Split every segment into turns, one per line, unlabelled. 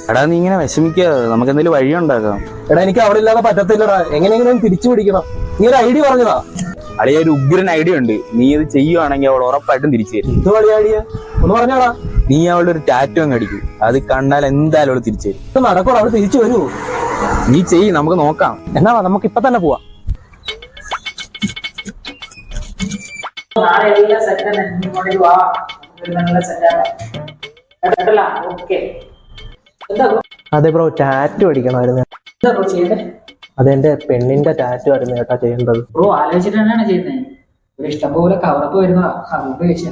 എടാ നീ ഇങ്ങനെ വിഷമിക്കാതെ, നമുക്ക് എന്തെങ്കിലും വഴി ഉണ്ടാക്കാം.
എടാ എനിക്ക് അവിടെ ഇല്ലാതെ പറ്റത്തില്ലടാ, എങ്ങനെയെങ്കിലും തിരിച്ചു പിടിക്കണം. നീ ഒരു ഐഡിയ പറഞ്ഞതാ.
അളിയ ഒരു ഉഗ്രൻ ഐഡിയ ഉണ്ട്, നീ ഇത് ചെയ്യുവാണെങ്കിൽ അവൾ ഉറപ്പായിട്ടും തിരിച്ചു തരും.
എന്ത് കളി ഐഡിയ ഒന്ന് പറഞ്ഞാടാ.
നീ അവളുടെ ഒരു ടാറ്റു അങ്ങ് അടിക്കും, അത് കണ്ടാൽ എന്തായാലും അവള് തിരിച്ചു തരും.
ഇത് നടക്കൂടാ, അവള് തിരിച്ചു വരുമോ?
നീ ചെയ്യ്, നമുക്ക് നോക്കാം.
എന്നാ നമുക്ക് ഇപ്പൊ തന്നെ പോവാം. അതെ ബ്രോ, ടാറ്റു അടിക്കണമായിരുന്നു. അതെന്റെ പെണ്ണിന്റെ ടാറ്റു ആയിരുന്നു കേട്ടാ ചെയ്യേണ്ടത്.
ബ്രോ ആലോചിച്ചിട്ട് തന്നെയാണ് ചെയ്യുന്നത്. ഒരു ഇഷ്ടംപോലെ കവറപ്പ് വരുന്നതാ, അതുകൊണ്ട് ചോദിച്ചാ.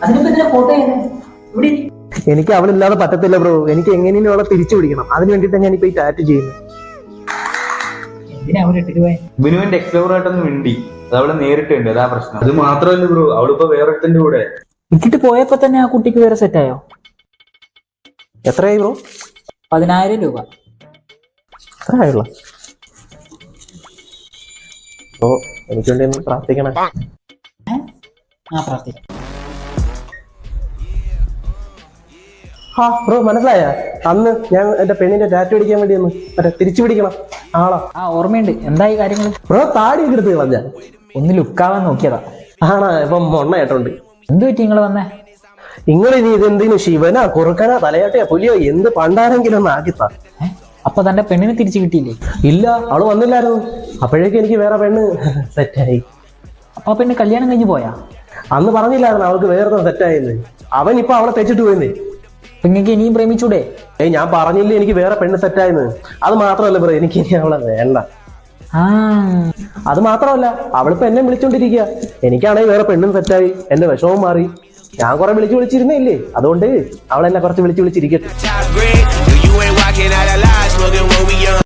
അതിനിപ്പോ ഇതിന്റെ ഫോട്ടോ ഇവിടെ
എനിക്ക് അവളില്ലാതെ പറ്റത്തില്ല ബ്രോ, എനിക്ക് എങ്ങനെയും അവളെ തിരിച്ചു പിടിക്കണം. അതിന് വേണ്ടിട്ട് ഞാനിപ്പോ ഈ ടാറ്റു ചെയ്യുന്നത്.
എന്തിനാ അവിടെ ഇട്ടിട്ട് പോയെ?
ബിനുവിന്റെ എക്സ്പ്ലോറായിട്ടൊന്ന് മിണ്ടി, അത് അവള് നേരിട്ടുണ്ട്, അതാ പ്രശ്നം. അത് മാത്രമല്ല ബ്രോ, അവളിപ്പോ വേറൊരുത്തന്റെ കൂടെ.
ഇട്ടിട്ട് പോയപ്പോ തന്നെ ആ കുട്ടിക്ക് വേറെ സെറ്റായോ?
എത്രയായി ബ്രോ?
10,000 രൂപ.
എത്രയായുള്ള? ഓ എനിക്ക് വേണ്ടി ഒന്ന് പ്രാർത്ഥിക്കണേ.
ആ പ്രാർത്ഥിക്കാം.
ആ ബ്രോ മനസ്സിലായ, അന്ന് ഞാൻ എന്റെ പെണ്ണിന്റെ ടാറ്റു അടിക്കാൻ വേണ്ടി ഒന്ന് മറ്റേ തിരിച്ചു പിടിക്കണം ആളാ.
ആ ഓർമ്മയുണ്ട്. എന്തായി കാര്യങ്ങൾ?
ബ്രോ താടിയൊക്കെ എടുത്ത് കളഞ്ഞ.
ഒന്ന് ലുക്കാവാൻ നോക്കിയതാ.
ആണാ? ഇപ്പം മൊണ്ണ കേട്ടോണ്ട്.
എന്ത് പറ്റി നിങ്ങൾ വന്നേ?
നിങ്ങൾ ഇനി ഇതെന്തിനു ശിവനാ കുറുക്കനാ തലയാട്ടയാ പുലിയോ എന്ത് പണ്ടാരെങ്കിലും ഒന്ന് ആക്കിത്താ.
അപ്പൊ തന്റെ പെണ്ണിനെ തിരിച്ചു കിട്ടിയില്ലേ?
ഇല്ല, അവള് വന്നില്ലായിരുന്നു. അപ്പോഴേക്കും എനിക്ക് വേറെ പെണ്ണ് സെറ്റായി.
അപ്പൊ പെണ്ണ് കല്യാണം കഴിഞ്ഞ് പോയാ?
അന്ന് പറഞ്ഞില്ലായിരുന്നു അവൾക്ക് വേറെ സെറ്റായെന്ന്. അവൻ ഇപ്പൊ അവളെ തെച്ചിട്ട് പോയെന്നേ.
നിങ്ങൾക്ക് ഇനിയും പ്രേമിച്ചൂടെ?
ഞാൻ പറഞ്ഞില്ലേ എനിക്ക് വേറെ പെണ്ണ് സെറ്റായെന്ന്. അത് മാത്രമല്ല ബ്രോ, എനിക്ക് ഇനി അവളെ വേണ്ട.
ആ
അത് മാത്രമല്ല, അവളിപ്പോ എന്നെ വിളിച്ചോണ്ടിരിക്കുക. എനിക്കാണെങ്കിൽ വേറെ പെണ്ണും സെറ്റായി, എന്റെ വിഷമവും മാറി. ഞാൻ കുറെ വിളിച്ചിരുന്നേ ഇല്ലേ, അതുകൊണ്ട് അവളെന്നെ കുറച്ച് വിളിച്ചിരിക്കട്ടെ.